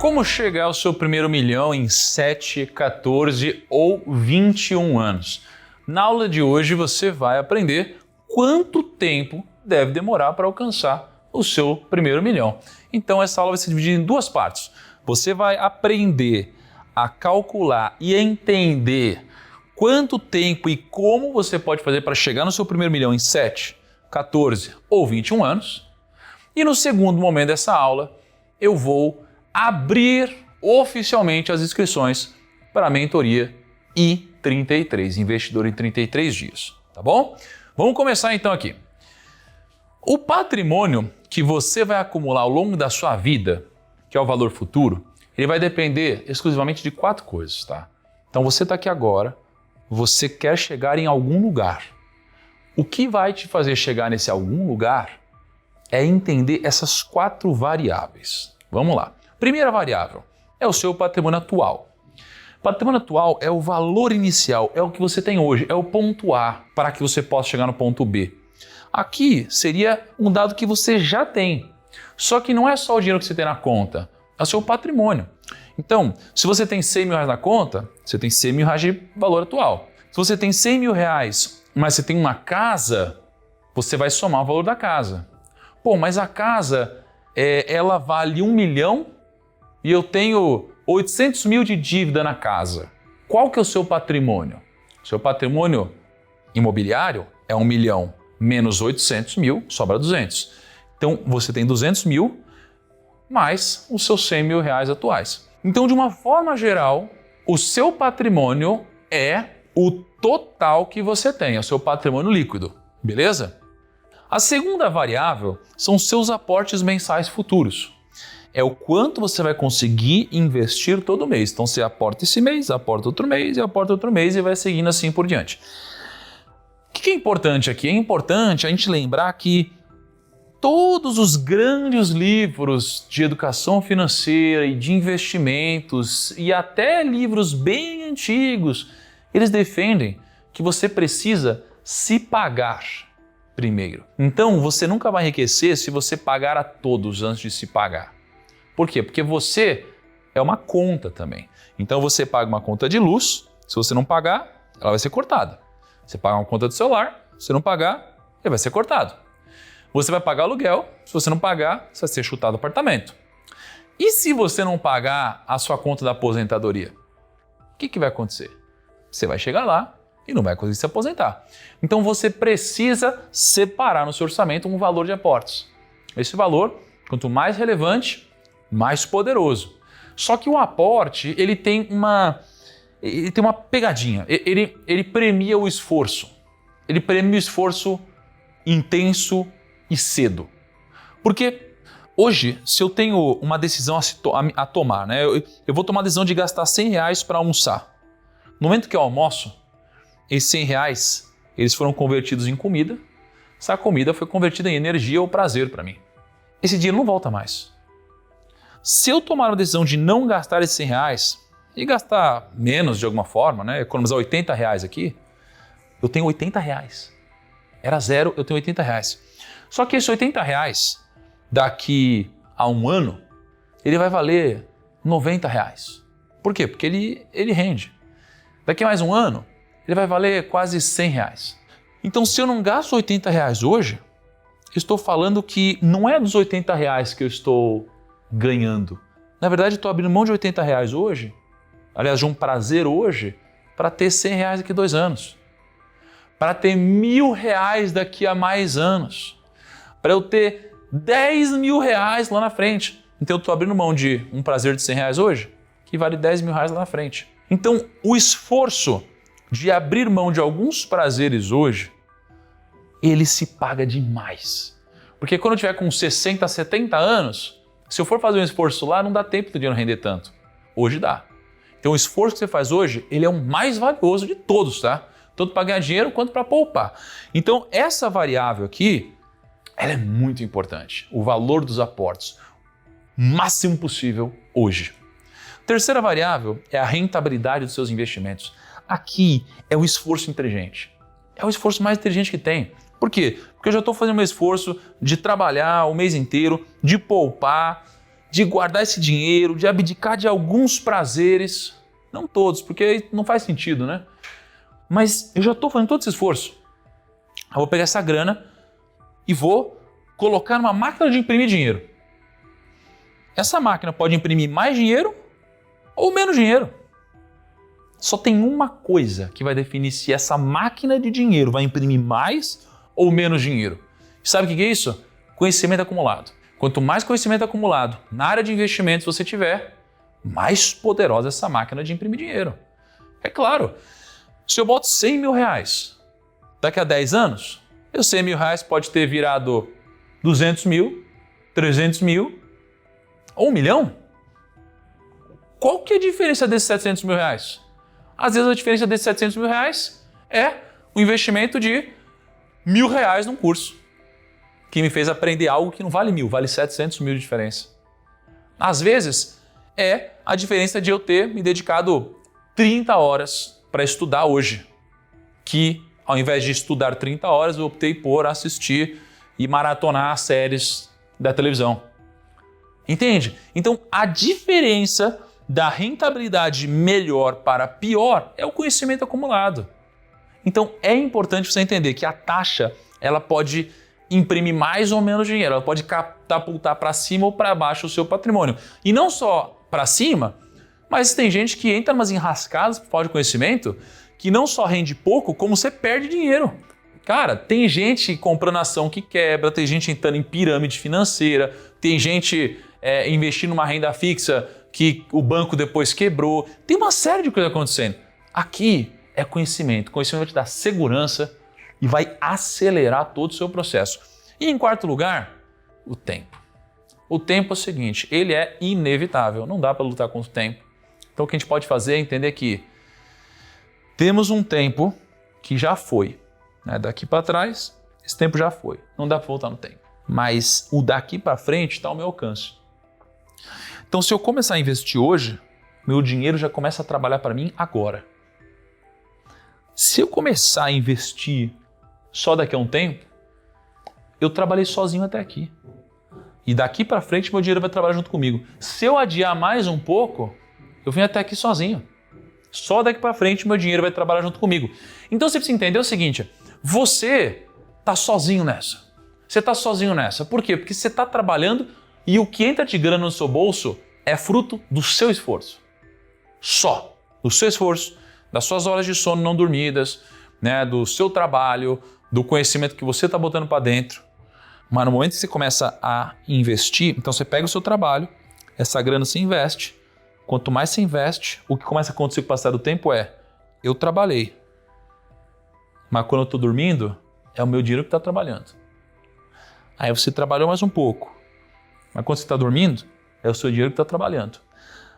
Como chegar ao seu primeiro milhão em 7, 14 ou 21 anos? Na aula de hoje você vai aprender quanto tempo deve demorar para alcançar o seu primeiro milhão. Então essa aula vai ser dividida em duas partes. Você vai aprender a calcular e a entender quanto tempo e como você pode fazer para chegar no seu primeiro milhão em 7, 14 ou 21 anos. E no segundo momento dessa aula, eu vou abrir oficialmente as inscrições para a mentoria I33, investidor em 33 dias, tá bom? Vamos começar então aqui. O patrimônio que você vai acumular ao longo da sua vida, que é o valor futuro, ele vai depender exclusivamente de 4 coisas, tá? Então você está aqui agora, você quer chegar em algum lugar. O que vai te fazer chegar nesse algum lugar é entender essas 4 variáveis. Vamos lá. Primeira variável é o seu patrimônio atual. Patrimônio atual é o valor inicial, é o que você tem hoje, é o ponto A para que você possa chegar no ponto B. Aqui seria um dado que você já tem, só que não é só o dinheiro que você tem na conta, é o seu patrimônio. Então, se você tem 100 mil reais na conta, você tem 100 mil reais de valor atual. Se você tem 100 mil reais, mas você tem uma casa, você vai somar o valor da casa. Pô, mas a casa, ela vale 1 milhão e eu tenho 800 mil de dívida na casa. Qual que é o seu patrimônio? Seu patrimônio imobiliário é 1 milhão menos 800 mil, sobra 200. Então, você tem 200 mil mais os seus 100 mil reais atuais. Então, de uma forma geral, o seu patrimônio é o total que você tem, é o seu patrimônio líquido, beleza? A segunda variável são os seus aportes mensais futuros. É o quanto você vai conseguir investir todo mês. Então você aporta esse mês, aporta outro mês e aporta outro mês e vai seguindo assim por diante. O que é importante aqui? É importante a gente lembrar que todos os grandes livros de educação financeira e de investimentos e até livros bem antigos, eles defendem que você precisa se pagar primeiro. Então você nunca vai enriquecer se você pagar a todos antes de se pagar. Por quê? Porque você é uma conta também. Então você paga uma conta de luz, se você não pagar, ela vai ser cortada. Você paga uma conta de celular, se não pagar, ele vai ser cortado. Você vai pagar aluguel, se você não pagar, você vai ser chutado do apartamento. E se você não pagar a sua conta da aposentadoria? O que vai acontecer? Você vai chegar lá e não vai conseguir se aposentar. Então você precisa separar no seu orçamento um valor de aportes. Esse valor, quanto mais relevante, mais poderoso. Só que o aporte, ele tem uma pegadinha. Ele premia o esforço. Ele premia o esforço intenso e cedo. Porque hoje, se eu tenho uma decisão a tomar, né? Eu vou tomar a decisão de gastar 100 reais para almoçar. No momento que eu almoço, esses 100 reais, eles foram convertidos em comida. Essa comida foi convertida em energia ou prazer para mim. Esse dinheiro não volta mais. Se eu tomar a decisão de não gastar esses 100 reais e gastar menos de alguma forma, né, economizar 80 reais aqui, eu tenho 80 reais. Era 0, eu tenho 80 reais. Só que esses 80 reais, daqui a um ano, ele vai valer 90 reais. Por quê? Porque ele rende. Daqui a mais um ano, ele vai valer quase 100 reais. Então, se eu não gasto 80 reais hoje, eu estou falando que não é dos 80 reais que eu estou ganhando. Na verdade, estou abrindo mão de 80 reais hoje, aliás, de um prazer hoje, para ter 100 reais daqui a 2 anos. Para ter 1.000 reais daqui a mais anos. Para eu ter 10 mil reais lá na frente. Então eu estou abrindo mão de um prazer de 100 reais hoje, que vale 10 mil reais lá na frente. Então o esforço de abrir mão de alguns prazeres hoje, ele se paga demais. Porque quando eu tiver com 60, 70 anos, se eu for fazer um esforço lá, não dá tempo do dinheiro render tanto. Hoje dá. Então o esforço que você faz hoje, ele é o mais valioso de todos, tá? Tanto para ganhar dinheiro quanto para poupar. Então essa variável aqui, ela é muito importante. O valor dos aportes, máximo possível hoje. Terceira variável é a rentabilidade dos seus investimentos. Aqui é o esforço inteligente. É o esforço mais inteligente que tem. Por quê? Porque eu já estou fazendo um esforço de trabalhar o mês inteiro, de poupar, de guardar esse dinheiro, de abdicar de alguns prazeres, não todos, porque não faz sentido, né? Mas eu já estou fazendo todo esse esforço. Eu vou pegar essa grana e vou colocar numa máquina de imprimir dinheiro. Essa máquina pode imprimir mais dinheiro ou menos dinheiro. Só tem uma coisa que vai definir se essa máquina de dinheiro vai imprimir mais ou menos dinheiro. Sabe o que é isso? Conhecimento acumulado. Quanto mais conhecimento acumulado na área de investimentos você tiver, mais poderosa essa máquina de imprimir dinheiro. É claro, se eu boto 100 mil reais, daqui a 10 anos, os 100 mil reais pode ter virado 200 mil, 300 mil ou 1 milhão. Qual que é a diferença desses 700 mil reais? Às vezes a diferença desses 700 mil reais é o investimento de R$1.000 num curso, que me fez aprender algo que não vale 1.000, vale 700 mil de diferença. Às vezes é a diferença de eu ter me dedicado 30 horas para estudar hoje, que ao invés de estudar 30 horas, eu optei por assistir e maratonar séries da televisão. Entende? Então a diferença da rentabilidade melhor para pior é o conhecimento acumulado. Então é importante você entender que a taxa ela pode imprimir mais ou menos dinheiro, ela pode catapultar para cima ou para baixo o seu patrimônio. E não só para cima, mas tem gente que entra umas enrascadas por falta de conhecimento que não só rende pouco, como você perde dinheiro. Cara, tem gente comprando ação que quebra, tem gente entrando em pirâmide financeira, tem gente investindo numa renda fixa que o banco depois quebrou. Tem uma série de coisas acontecendo. Aqui é conhecimento. Conhecimento vai te dar segurança e vai acelerar todo o seu processo. E em quarto lugar, o tempo. O tempo é o seguinte, ele é inevitável, não dá para lutar contra o tempo. Então o que a gente pode fazer é entender que temos um tempo que já foi. Né? Daqui para trás, esse tempo já foi. Não dá para voltar no tempo. Mas o daqui para frente está ao meu alcance. Então se eu começar a investir hoje, meu dinheiro já começa a trabalhar para mim agora. Se eu começar a investir só daqui a um tempo, eu trabalhei sozinho até aqui. E daqui para frente meu dinheiro vai trabalhar junto comigo. Se eu adiar mais um pouco, eu vim até aqui sozinho. Só daqui para frente meu dinheiro vai trabalhar junto comigo. Então você precisa entender o seguinte, você está sozinho nessa. Você está sozinho nessa. Por quê? Porque você está trabalhando e o que entra de grana no seu bolso é fruto do seu esforço. Só do seu esforço, das suas horas de sono não dormidas, né, do seu trabalho, do conhecimento que você está botando para dentro. Mas no momento que você começa a investir, então você pega o seu trabalho, essa grana você investe. Quanto mais você investe, o que começa a acontecer com o passar do tempo é, eu trabalhei, mas quando eu estou dormindo, é o meu dinheiro que está trabalhando. Aí você trabalhou mais um pouco, mas quando você está dormindo, é o seu dinheiro que está trabalhando.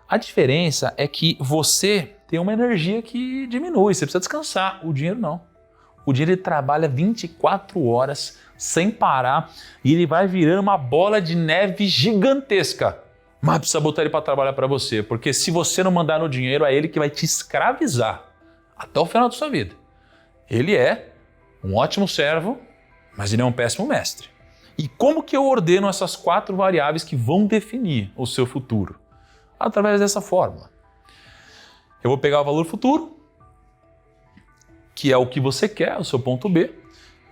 A diferença é que você tem uma energia que diminui, você precisa descansar, o dinheiro não. O dinheiro ele trabalha 24 horas sem parar e ele vai virando uma bola de neve gigantesca. Mas precisa botar ele para trabalhar para você, porque se você não mandar no dinheiro, é ele que vai te escravizar até o final da sua vida. Ele é um ótimo servo, mas ele é um péssimo mestre. E como que eu ordeno essas 4 variáveis que vão definir o seu futuro? Através dessa fórmula. Eu vou pegar o valor futuro, que é o que você quer, o seu ponto B.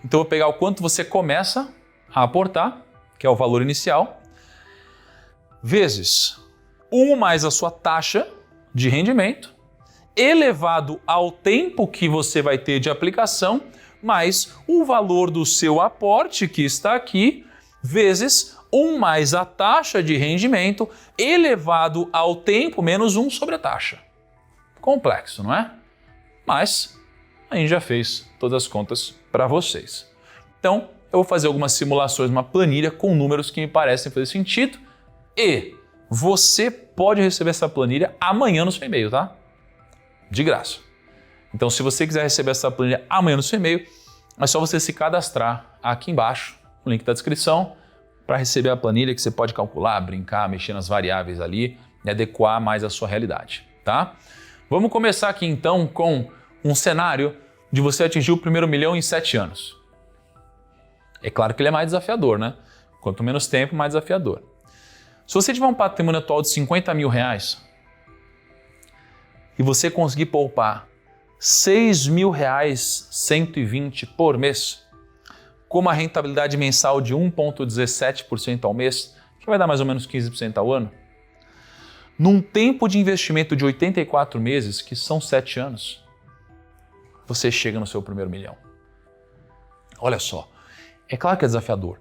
Então eu vou pegar o quanto você começa a aportar, que é o valor inicial, vezes 1 mais a sua taxa de rendimento, elevado ao tempo que você vai ter de aplicação, mais o valor do seu aporte, que está aqui, vezes 1 mais a taxa de rendimento, elevado ao tempo menos 1 sobre a taxa. Complexo, não é? Mas a gente já fez todas as contas para vocês. Então, eu vou fazer algumas simulações, uma planilha com números que me parecem fazer sentido e você pode receber essa planilha amanhã no seu e-mail, tá? De graça. Então, se você quiser receber essa planilha amanhã no seu e-mail, é só você se cadastrar aqui embaixo, no link da descrição, para receber a planilha que você pode calcular, brincar, mexer nas variáveis ali e adequar mais à sua realidade, tá? Vamos começar aqui então com um cenário de você atingir o primeiro milhão em 7 anos. É claro que ele é mais desafiador, né? Quanto menos tempo, mais desafiador. Se você tiver um patrimônio atual de 50 mil reais e você conseguir poupar 6 mil reais 120 por mês, com uma rentabilidade mensal de 1,17% ao mês, que vai dar mais ou menos 15% ao ano, num tempo de investimento de 84 meses, que são 7 anos, você chega no seu primeiro milhão. Olha só, é claro que é desafiador.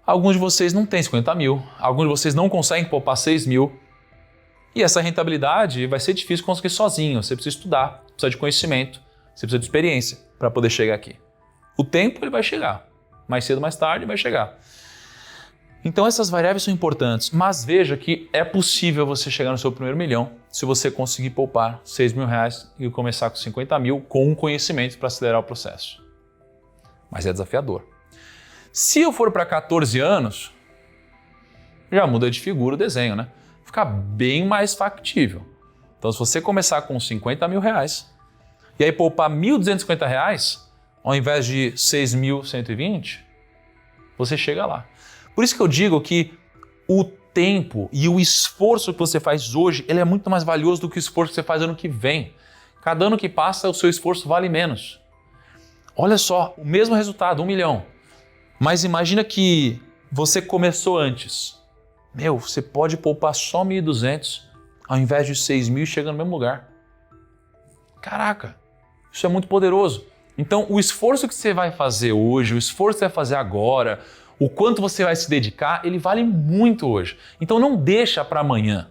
Alguns de vocês não têm 50 mil, alguns de vocês não conseguem poupar 6 mil, e essa rentabilidade vai ser difícil conseguir sozinho. Você precisa estudar, precisa de conhecimento, você precisa de experiência para poder chegar aqui. O tempo ele vai chegar, mais cedo ou mais tarde vai chegar. Então essas variáveis são importantes, mas veja que é possível você chegar no seu primeiro milhão se você conseguir poupar 6 mil reais e começar com 50 mil com conhecimento para acelerar o processo. Mas é desafiador. Se eu for para 14 anos, já muda de figura o desenho, né? Fica bem mais factível. Então se você começar com 50 mil reais e aí poupar 1.250 reais, ao invés de 6.120, você chega lá. Por isso que eu digo que o tempo e o esforço que você faz hoje, ele é muito mais valioso do que o esforço que você faz ano que vem. Cada ano que passa, o seu esforço vale menos. Olha só, o mesmo resultado, 1 milhão. Mas imagina que você começou antes. Você pode poupar só 1.200 ao invés de 6.000 e chega no mesmo lugar. Caraca, isso é muito poderoso. Então, o esforço que você vai fazer hoje, o esforço que você vai fazer agora, o quanto você vai se dedicar, ele vale muito hoje. Então não deixa para amanhã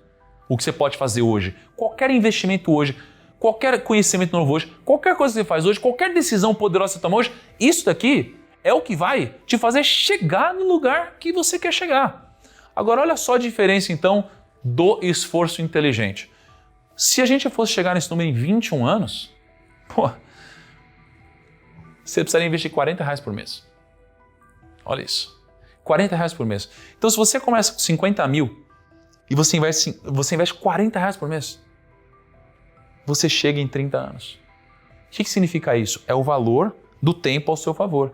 o que você pode fazer hoje. Qualquer investimento hoje, qualquer conhecimento novo hoje, qualquer coisa que você faz hoje, qualquer decisão poderosa que você toma hoje, isso daqui é o que vai te fazer chegar no lugar que você quer chegar. Agora olha só a diferença então do esforço inteligente. Se a gente fosse chegar nesse número em 21 anos, você precisaria investir 40 reais por mês. Olha isso. 40 reais por mês. Então, se você começa com 50 mil e você investe 40 reais por mês, você chega em 30 anos. O que significa isso? É o valor do tempo ao seu favor.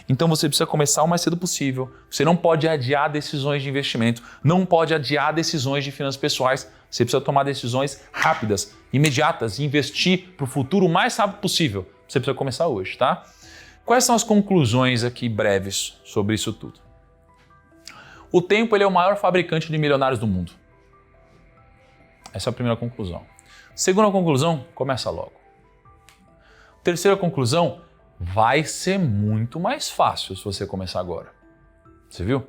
Então, você precisa começar o mais cedo possível. Você não pode adiar decisões de investimento, não pode adiar decisões de finanças pessoais. Você precisa tomar decisões rápidas, imediatas e investir para o futuro o mais rápido possível. Você precisa começar hoje, tá? Quais são as conclusões aqui breves sobre isso tudo? O tempo ele é o maior fabricante de milionários do mundo. Essa é a primeira conclusão. Segunda conclusão, começa logo. Terceira conclusão, vai ser muito mais fácil se você começar agora. Você viu?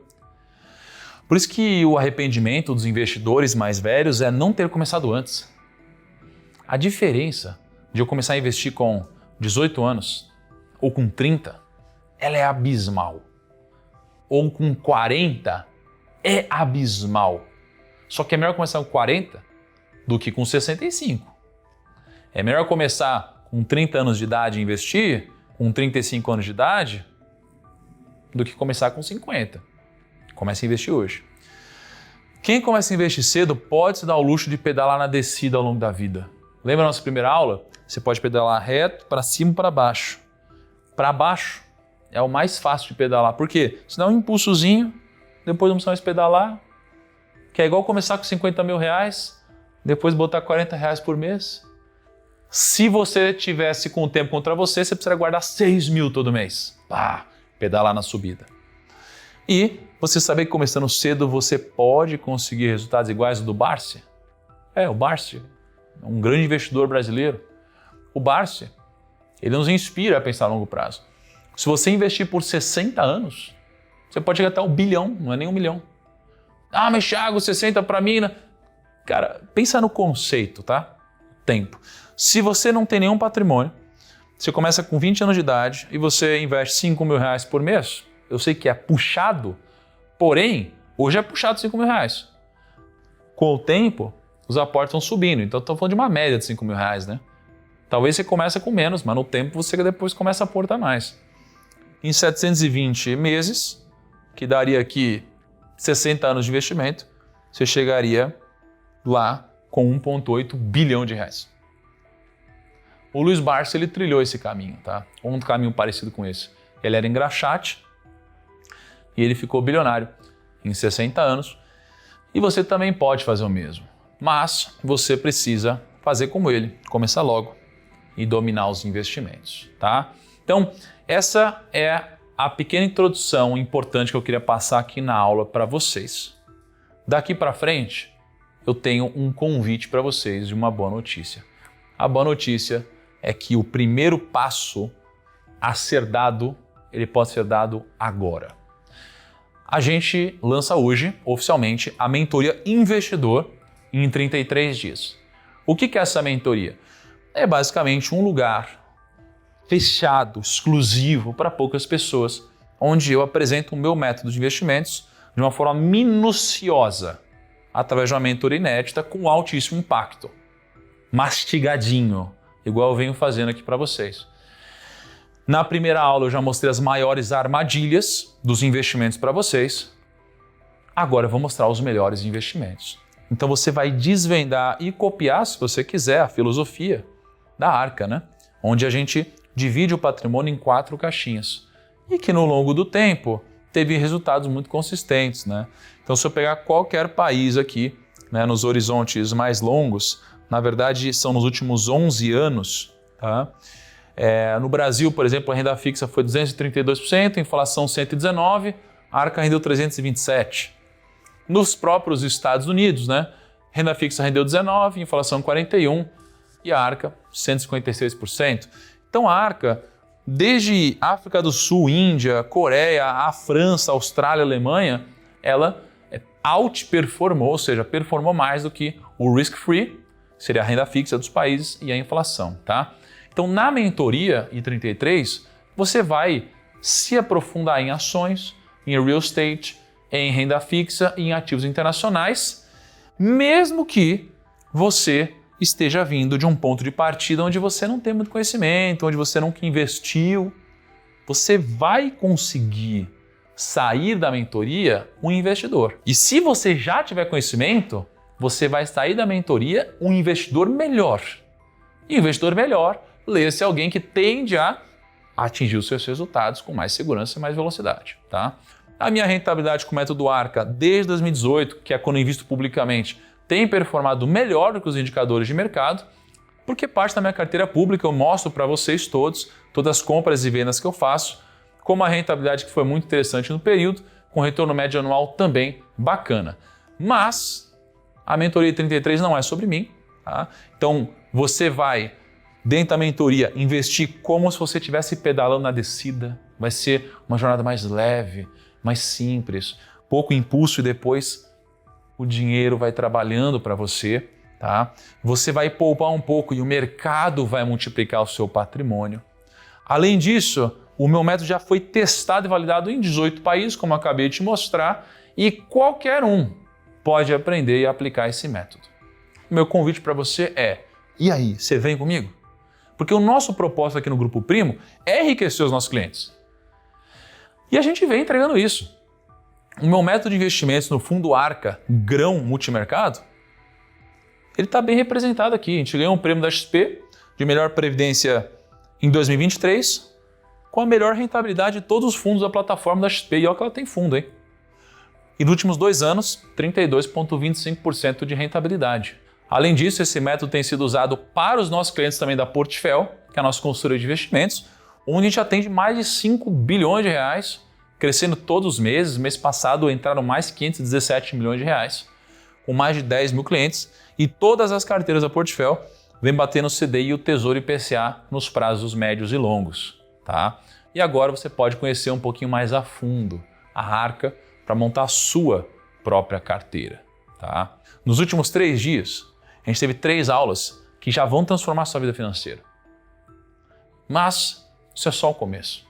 Por isso que o arrependimento dos investidores mais velhos é não ter começado antes. A diferença de eu começar a investir com 18 anos ou com 30, ela é abismal. Ou com 40, é abismal. Só que é melhor começar com 40 do que com 65. É melhor começar com 30 anos de idade e investir com 35 anos de idade do que começar com 50. Comece a investir hoje. Quem começa a investir cedo pode se dar o luxo de pedalar na descida ao longo da vida. Lembra a nossa primeira aula? Você pode pedalar reto, para cima e para baixo. Para baixo é o mais fácil de pedalar. Por quê? Se dá um impulsozinho, depois não precisa mais pedalar, que é igual começar com 50 mil reais, depois botar 40 reais por mês. Se você tivesse com o tempo contra você, você precisaria guardar 6 mil todo mês. Pedalar na subida. E você sabe que começando cedo você pode conseguir resultados iguais ao do Barsi? O Barsi é um grande investidor brasileiro. O Barsi, ele nos inspira a pensar a longo prazo. Se você investir por 60 anos, você pode chegar até 1 bilhão, não é nem 1 milhão. Mas Thiago, 60 para mim... Cara, pensa no conceito, tá? Tempo. Se você não tem nenhum patrimônio, você começa com 20 anos de idade e você investe 5 mil reais por mês, eu sei que é puxado, porém, hoje é puxado 5 mil reais. Com o tempo, os aportes vão subindo, então estou falando de uma média de 5 mil reais, né? Talvez você comece com menos, mas no tempo você depois começa a aportar mais. Em 720 meses, que daria aqui 60 anos de investimento, você chegaria lá com 1,8 bilhão de reais. O Luiz Barsi, ele trilhou esse caminho, tá? Um caminho parecido com esse. Ele era engraxate e ele ficou bilionário em 60 anos. E você também pode fazer o mesmo, mas você precisa fazer como ele, começar logo e dominar os investimentos, tá? Então, essa é a pequena introdução importante que eu queria passar aqui na aula para vocês. Daqui para frente, eu tenho um convite para vocês de uma boa notícia. A boa notícia é que o primeiro passo a ser dado, ele pode ser dado agora. A gente lança hoje, oficialmente, a mentoria Investidor em 33 dias. O que é essa mentoria? É basicamente um lugar fechado, exclusivo para poucas pessoas, onde eu apresento o meu método de investimentos de uma forma minuciosa, através de uma mentoria inédita com altíssimo impacto, mastigadinho, igual eu venho fazendo aqui para vocês. Na primeira aula eu já mostrei as maiores armadilhas dos investimentos para vocês. Agora eu vou mostrar os melhores investimentos. Então você vai desvendar e copiar, se você quiser, a filosofia da Arca, né? Onde a gente divide o patrimônio em 4 caixinhas e que no longo do tempo teve resultados muito consistentes, né? Então se eu pegar qualquer país aqui, né, nos horizontes mais longos, na verdade são nos últimos 11 anos, tá? No Brasil, por exemplo, a renda fixa foi 232%, inflação 119%, a Arca rendeu 327%. Nos próprios Estados Unidos, né, renda fixa rendeu 19%, inflação 41% e a Arca 156%. Então a Arca, desde África do Sul, Índia, Coreia, a França, Austrália, Alemanha, ela outperformou, ou seja, performou mais do que o risk-free, que seria a renda fixa dos países, e a inflação, tá? Então, na mentoria I33, você vai se aprofundar em ações, em real estate, em renda fixa e em ativos internacionais, mesmo que você esteja vindo de um ponto de partida onde você não tem muito conhecimento, onde você nunca investiu. Você vai conseguir sair da mentoria um investidor. E se você já tiver conhecimento, você vai sair da mentoria um investidor melhor. E investidor melhor, leia-se alguém que tende a atingir os seus resultados com mais segurança e mais velocidade, tá? A minha rentabilidade com o método Arca desde 2018, que é quando eu invisto publicamente, tem performado melhor do que os indicadores de mercado, porque parte da minha carteira pública eu mostro para vocês todas as compras e vendas que eu faço, com uma rentabilidade que foi muito interessante no período, com retorno médio anual também bacana. Mas a mentoria 33 não é sobre mim, tá? Então você vai, dentro da mentoria, investir como se você estivesse pedalando na descida. Vai ser uma jornada mais leve, mais simples, pouco impulso e depois o dinheiro vai trabalhando para você, tá? Você vai poupar um pouco e o mercado vai multiplicar o seu patrimônio. Além disso, o meu método já foi testado e validado em 18 países, como eu acabei de te mostrar, e qualquer um pode aprender e aplicar esse método. O meu convite para você é, e aí, você vem comigo? Porque o nosso propósito aqui no Grupo Primo é enriquecer os nossos clientes. E a gente vem entregando isso. O meu método de investimentos no fundo Arca Grão Multimercado, ele está bem representado aqui. A gente ganhou um prêmio da XP de melhor previdência em 2023, com a melhor rentabilidade de todos os fundos da plataforma da XP. E olha que ela tem fundo, hein? E nos últimos 2 anos, 32,25% de rentabilidade. Além disso, esse método tem sido usado para os nossos clientes também da Portfel, que é a nossa consultoria de investimentos, onde a gente atende mais de 5 bilhões de reais, crescendo todos os meses. Mês passado entraram mais 517 milhões de reais, com mais de 10 mil clientes, e todas as carteiras da Portfel vêm batendo o CDI e o Tesouro IPCA nos prazos médios e longos, tá? E agora você pode conhecer um pouquinho mais a fundo a Arca para montar a sua própria carteira, tá? Nos últimos 3 dias, a gente teve 3 aulas que já vão transformar a sua vida financeira. Mas isso é só o começo.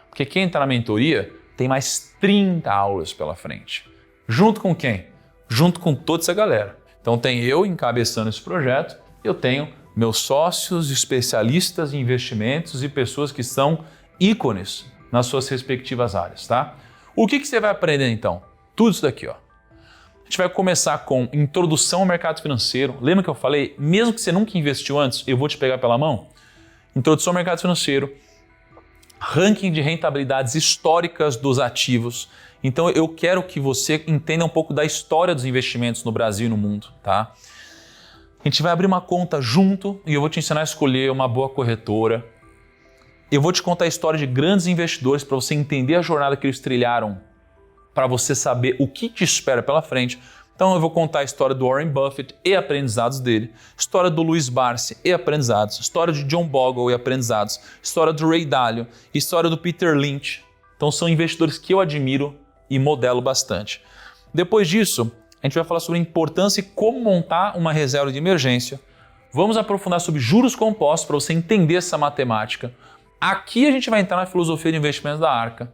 Porque quem está na mentoria tem mais 30 aulas pela frente. Junto com quem? Junto com toda essa galera. Então tem eu encabeçando esse projeto, eu tenho meus sócios, especialistas em investimentos e pessoas que são ícones nas suas respectivas áreas, tá? O que você vai aprender então? Tudo isso daqui, ó. A gente vai começar com introdução ao mercado financeiro. Lembra que eu falei, mesmo que você nunca investiu antes, eu vou te pegar pela mão? Introdução ao mercado financeiro, ranking de rentabilidades históricas dos ativos. Então eu quero que você entenda um pouco da história dos investimentos no Brasil e no mundo, tá? A gente vai abrir uma conta junto e eu vou te ensinar a escolher uma boa corretora. Eu vou te contar a história de grandes investidores para você entender a jornada que eles trilharam, para você saber o que te espera pela frente. Então eu vou contar a história do Warren Buffett e aprendizados dele, história do Luiz Barsi e aprendizados, história de John Bogle e aprendizados, história do Ray Dalio, história do Peter Lynch. Então são investidores que eu admiro e modelo bastante. Depois disso, a gente vai falar sobre a importância e como montar uma reserva de emergência. Vamos aprofundar sobre juros compostos para você entender essa matemática. Aqui a gente vai entrar na filosofia de investimentos da Arca.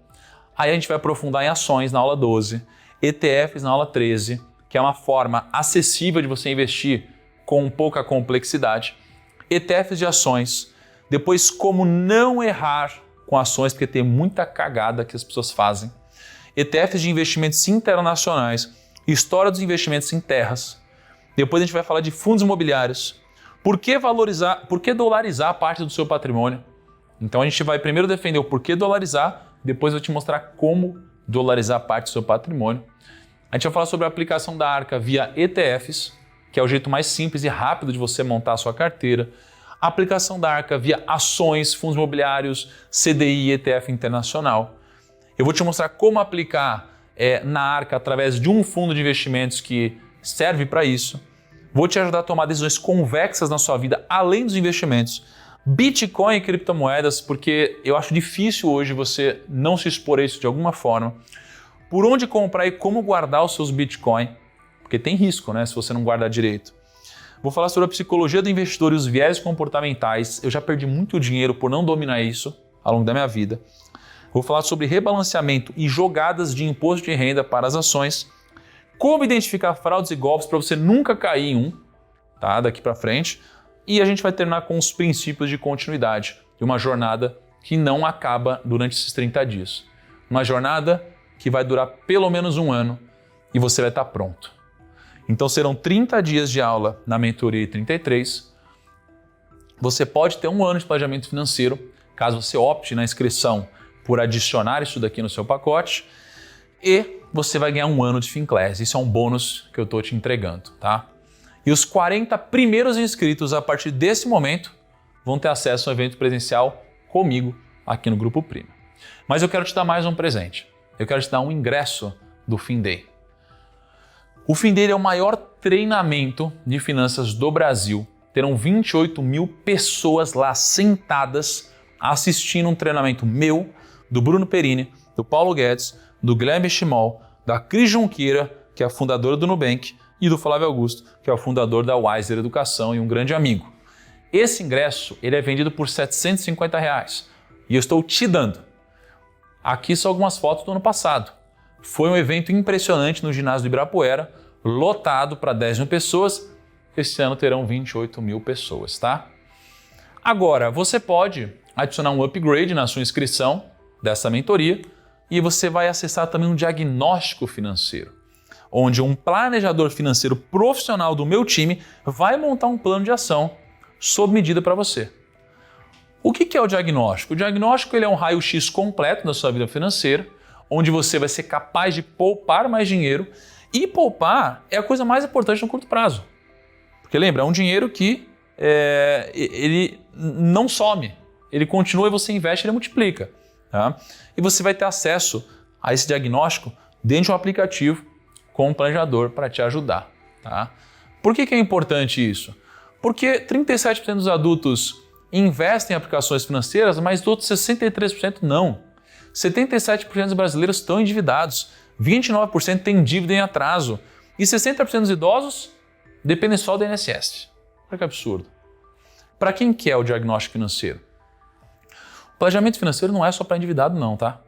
Aí a gente vai aprofundar em ações na aula 12, ETFs na aula 13, que é uma forma acessível de você investir com pouca complexidade. ETFs de ações, depois como não errar com ações, porque tem muita cagada que as pessoas fazem. ETFs de investimentos internacionais, história dos investimentos em terras. Depois a gente vai falar de fundos imobiliários. Por que dolarizar parte do seu patrimônio? Então a gente vai primeiro defender o porquê dolarizar, depois eu vou te mostrar como dolarizar parte do seu patrimônio. A gente vai falar sobre a aplicação da Arca via ETFs, que é o jeito mais simples e rápido de você montar a sua carteira. A aplicação da Arca via ações, fundos imobiliários, CDI e ETF internacional. Eu vou te mostrar como aplicar na Arca através de um fundo de investimentos que serve para isso. Vou te ajudar a tomar decisões convexas na sua vida, além dos investimentos. Bitcoin e criptomoedas, porque eu acho difícil hoje você não se expor a isso de alguma forma. Por onde comprar e como guardar os seus Bitcoin, porque tem risco, né, se você não guardar direito. Vou falar sobre a psicologia do investidor e os viés comportamentais. Eu já perdi muito dinheiro por não dominar isso ao longo da minha vida. Vou falar sobre rebalanceamento e jogadas de imposto de renda para as ações. Como identificar fraudes e golpes para você nunca cair em um, tá, daqui para frente. E a gente vai terminar com os princípios de continuidade de uma jornada que não acaba durante esses 30 dias. Uma jornada que vai durar pelo menos um ano e você vai estar pronto. Então serão 30 dias de aula na mentoria 33. Você pode ter um ano de planejamento financeiro, caso você opte na inscrição por adicionar isso daqui no seu pacote. E você vai ganhar um ano de Finclass. Isso é um bônus que eu estou te entregando, tá? E os 40 primeiros inscritos a partir desse momento vão ter acesso ao evento presencial comigo aqui no Grupo Prima. Mas eu quero te dar mais um presente. Eu quero te dar um ingresso do FinDay. O FinDay é o maior treinamento de finanças do Brasil. Terão 28 mil pessoas lá sentadas assistindo um treinamento meu, do Bruno Perini, do Paulo Guedes, do Guilherme Schimol, da Cris Junqueira, que é a fundadora do Nubank, e do Flávio Augusto, que é o fundador da Wiser Educação e um grande amigo. Esse ingresso ele é vendido por R$ 750 e eu estou te dando. Aqui são algumas fotos do ano passado. Foi um evento impressionante no ginásio do Ibirapuera, lotado para 10 mil pessoas. Esse ano terão 28 mil pessoas, tá? Agora, você pode adicionar um upgrade na sua inscrição dessa mentoria e você vai acessar também um diagnóstico financeiro, onde um planejador financeiro profissional do meu time vai montar um plano de ação sob medida para você. O que é o diagnóstico? O diagnóstico ele é um raio-x completo da sua vida financeira, onde você vai ser capaz de poupar mais dinheiro, e poupar é a coisa mais importante no curto prazo. Porque lembra, é um dinheiro que ele não some, ele continua e você investe e ele multiplica. Tá? E você vai ter acesso a esse diagnóstico dentro de um aplicativo com um planejador para te ajudar. Tá? Por que é importante isso? Porque 37% dos adultos investem em aplicações financeiras, mas os outros 63% não. 77% dos brasileiros estão endividados, 29% têm dívida em atraso e 60% dos idosos dependem só do INSS. Olha que absurdo. Para quem que é o diagnóstico financeiro? O planejamento financeiro não é só para endividado não, tá?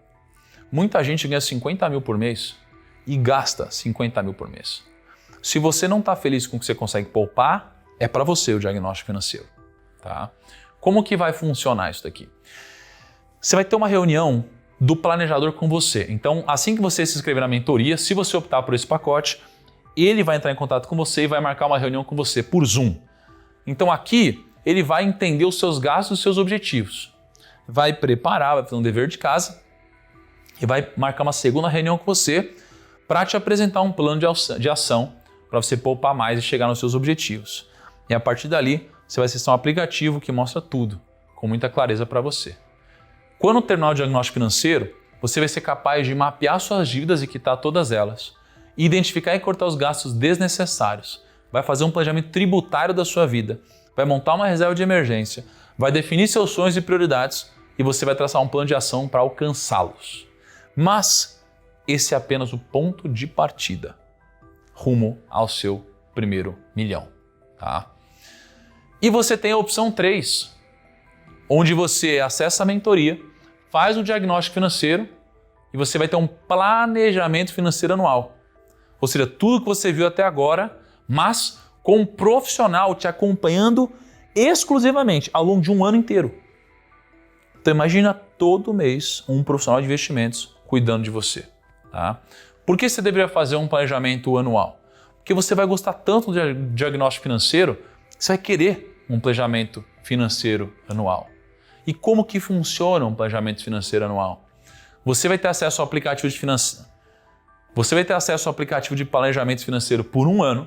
Muita gente ganha 50 mil por mês e gasta 50 mil por mês. Se você não está feliz com o que você consegue poupar, é para você o diagnóstico financeiro, tá? Como que vai funcionar isso daqui? Você vai ter uma reunião do planejador com você. Então, assim que você se inscrever na mentoria, se você optar por esse pacote, ele vai entrar em contato com você e vai marcar uma reunião com você por Zoom. Então aqui, ele vai entender os seus gastos e os seus objetivos. vai preparar, vai fazer um dever de casa e vai marcar uma segunda reunião com você para te apresentar um plano de ação para você poupar mais e chegar nos seus objetivos. E a partir dali, você vai acessar um aplicativo que mostra tudo, com muita clareza para você. Quando terminar o diagnóstico financeiro, você vai ser capaz de mapear suas dívidas e quitar todas elas, e identificar e cortar os gastos desnecessários. Vai fazer um planejamento tributário da sua vida, vai montar uma reserva de emergência, vai definir seus sonhos e prioridades e você vai traçar um plano de ação para alcançá-los. Mas esse é apenas o ponto de partida rumo ao seu primeiro milhão. Tá? E você tem a opção 3, onde você acessa a mentoria, faz o diagnóstico financeiro e você vai ter um planejamento financeiro anual. Ou seja, tudo que você viu até agora, mas com um profissional te acompanhando exclusivamente ao longo de um ano inteiro. Então imagina todo mês um profissional de investimentos cuidando de você. Tá? Por que você deveria fazer um planejamento anual? Porque você vai gostar tanto do diagnóstico financeiro, você vai querer um planejamento financeiro anual. E como que funciona um planejamento financeiro anual? Você vai ter acesso ao aplicativo de Você vai ter acesso ao aplicativo de planejamento financeiro por um ano.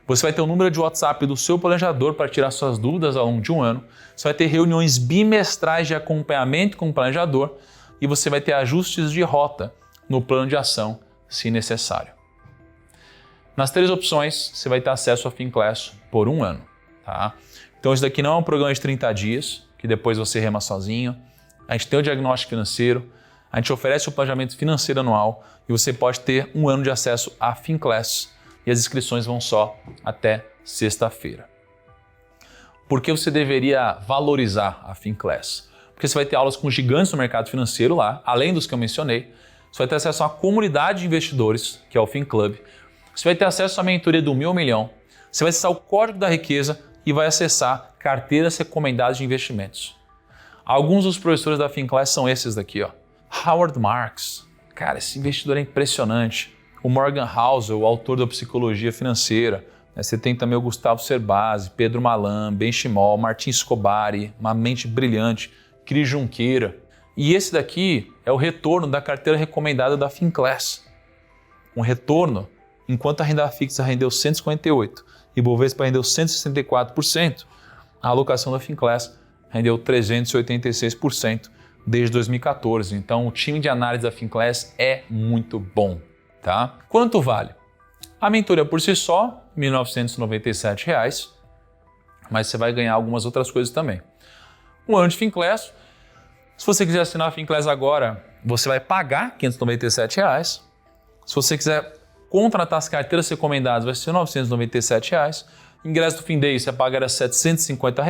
Você vai ter o número de WhatsApp do seu planejador para tirar suas dúvidas ao longo de um ano. Você vai ter reuniões bimestrais de acompanhamento com o planejador e você vai ter ajustes de rota no plano de ação, se necessário. Nas 3 opções, você vai ter acesso a Finclass por um ano. Tá? Então, isso daqui não é um programa de 30 dias, que depois você rema sozinho. A gente tem o diagnóstico financeiro, a gente oferece o planejamento financeiro anual e você pode ter um ano de acesso a Finclass. E as inscrições vão só até sexta-feira. Por que você deveria valorizar a Finclass? Porque você vai ter aulas com gigantes no mercado financeiro lá, além dos que eu mencionei. Você vai ter acesso a uma comunidade de investidores, que é o FinClub. Você vai ter acesso à mentoria do 1.000 milhão. Você vai acessar o Código da Riqueza e vai acessar carteiras recomendadas de investimentos. Alguns dos professores da Finclass são esses daqui, ó. Howard Marks. Cara, esse investidor é impressionante. O Morgan Housel, o autor da Psicologia Financeira. Você tem também o Gustavo Cerbasi, Pedro Malan, Ben Shimol, Martin Scobari, uma mente brilhante, Cris Junqueira. E esse daqui é o retorno da carteira recomendada da Finclass. Um retorno, enquanto a renda fixa rendeu 158% e Bovespa rendeu 164%, a alocação da Finclass rendeu 386% desde 2014. Então o time de análise da Finclass é muito bom. Tá? Quanto vale? A mentoria por si só, R$ 1.997, mas você vai ganhar algumas outras coisas também. Um ano de Finclass. Se você quiser assinar a Finclass agora, você vai pagar R$ 597. Se você quiser contratar as carteiras recomendadas, vai ser R$ 997. Ingresso do FinDay, você pagará R$ 750.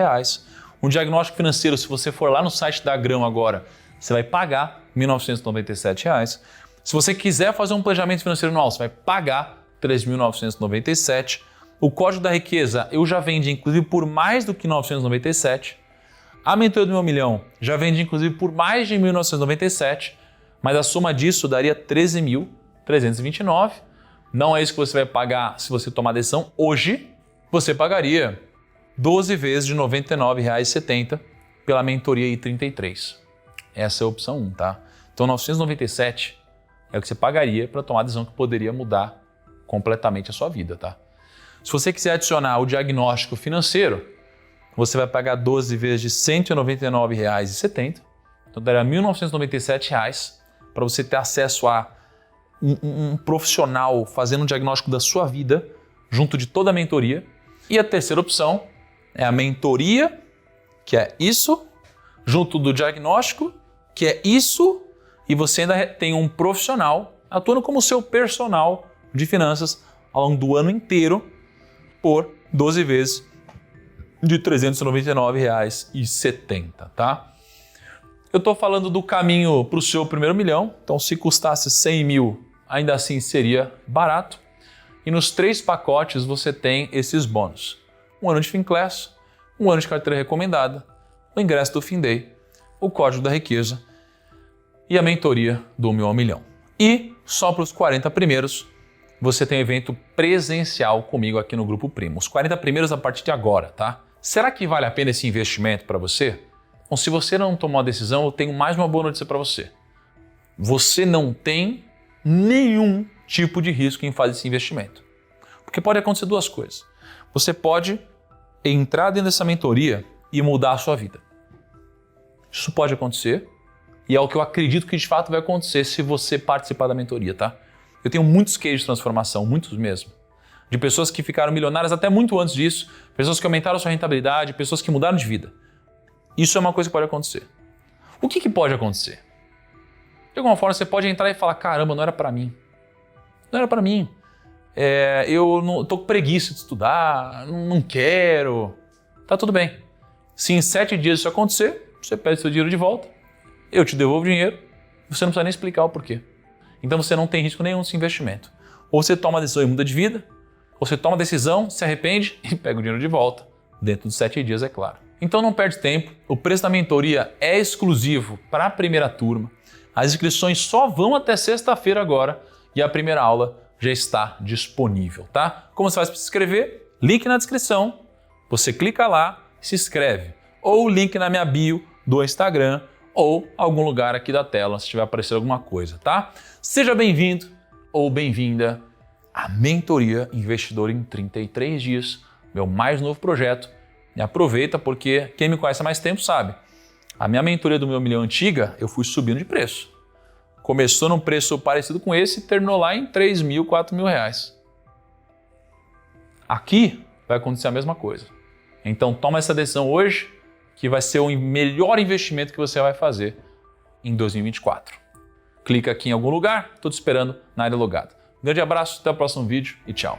Um diagnóstico financeiro, se você for lá no site da Grão agora, você vai pagar R$ 1.997. Se você quiser fazer um planejamento financeiro anual, você vai pagar R$ 3.997. O Código da Riqueza eu já vendi inclusive por mais do que R$ 997. A mentoria do 1.000 milhão já vendi inclusive por mais de R$ 1.997, mas a soma disso daria R$ 13.329. Não é isso que você vai pagar se você tomar a decisão hoje. Você pagaria 12 vezes de R$ 99,70 pela mentoria I33. Essa é a opção 1, tá? Então 997 é o que você pagaria para tomar a decisão que poderia mudar completamente a sua vida, tá? Se você quiser adicionar o diagnóstico financeiro, você vai pagar 12 vezes de R$ 199,70, então daria R$ 1.997 para você ter acesso a um profissional fazendo um diagnóstico da sua vida, junto de toda a mentoria. E a terceira opção é a mentoria, que é isso, junto do diagnóstico, que é isso, e você ainda tem um profissional atuando como seu personal de finanças ao longo do ano inteiro por 12 vezes de R$ 399,70, tá? Eu estou falando do caminho para o seu primeiro milhão, então se custasse 100 mil, ainda assim seria barato. E nos 3 pacotes você tem esses bônus. Um ano de Finclass, um ano de carteira recomendada, o ingresso do FinDay, o Código da Riqueza e a mentoria do 1.000 ao milhão. E só para os 40 primeiros, você tem evento presencial comigo aqui no Grupo Primo. Os 40 primeiros a partir de agora, tá? Será que vale a pena esse investimento para você? Então, se você não tomou a decisão, eu tenho mais uma boa notícia para você. Você não tem nenhum tipo de risco em fazer esse investimento. Porque pode acontecer duas coisas. Você pode entrar dentro dessa mentoria e mudar a sua vida. Isso pode acontecer e é o que eu acredito que de fato vai acontecer se você participar da mentoria, tá? Eu tenho muitos cases de transformação, muitos mesmo. De pessoas que ficaram milionárias até muito antes disso, pessoas que aumentaram a sua rentabilidade, pessoas que mudaram de vida. Isso é uma coisa que pode acontecer. O que pode acontecer? De alguma forma você pode entrar e falar, caramba, não era para mim. Não era para mim. Eu não tô com preguiça de estudar, não quero. Tá tudo bem. Se em 7 dias isso acontecer, você pede seu dinheiro de volta, eu te devolvo o dinheiro, você não precisa nem explicar o porquê. Então você não tem risco nenhum nesse investimento. Ou você toma a decisão e muda de vida, ou você toma a decisão, se arrepende e pega o dinheiro de volta. Dentro dos 7 dias, é claro. Então não perde tempo, o preço da mentoria é exclusivo para a primeira turma. As inscrições só vão até sexta-feira agora e a primeira aula já está disponível, tá? Como você faz para se inscrever? Link na descrição, você clica lá e se inscreve. Ou o link na minha bio do Instagram ou algum lugar aqui da tela, se estiver aparecendo alguma coisa, tá? Seja bem-vindo ou bem-vinda à Mentoria Investidor em 33 Dias, meu mais novo projeto. E aproveita porque quem me conhece há mais tempo sabe, a minha mentoria do meu milhão antiga, eu fui subindo de preço. Começou num preço parecido com esse e terminou lá em 3 mil, 4 mil reais. Aqui vai acontecer a mesma coisa. Então toma essa decisão hoje, que vai ser o melhor investimento que você vai fazer em 2024. Clica aqui em algum lugar, estou te esperando na área logada. Um grande abraço, até o próximo vídeo e tchau.